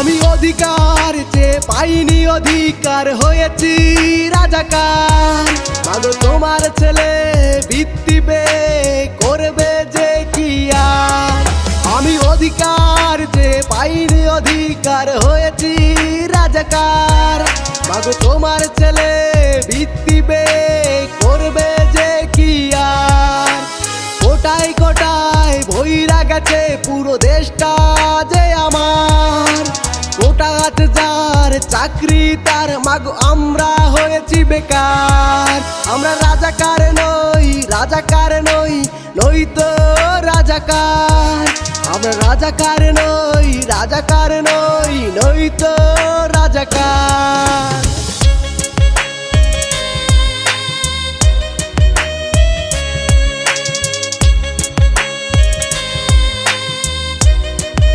আমি অধিকার যে পাইনি অধিকার হয়েছি রাজাকার। মাগো তোমার ছেলে ভিত্তি বে করবে যে কি আর। আমি অধিকার যে পাইনি অধিকার হয়েছি রাজাকার। মাগো তোমার ছেলে ভিত্তি বে করবে যে কি আর। কোটায় কোটায় ভইরা গেছে পুরো দেশটা যে আমার। কোটা আছে যার চাকরি তার, মাগো আমরা হয়েছি বেকার। আমরা রাজাকার নই, রাজাকার নই, নই তো রাজাকার। আমরা রাজাকার নই, রাজাকার নই, নই তো রাজাকার।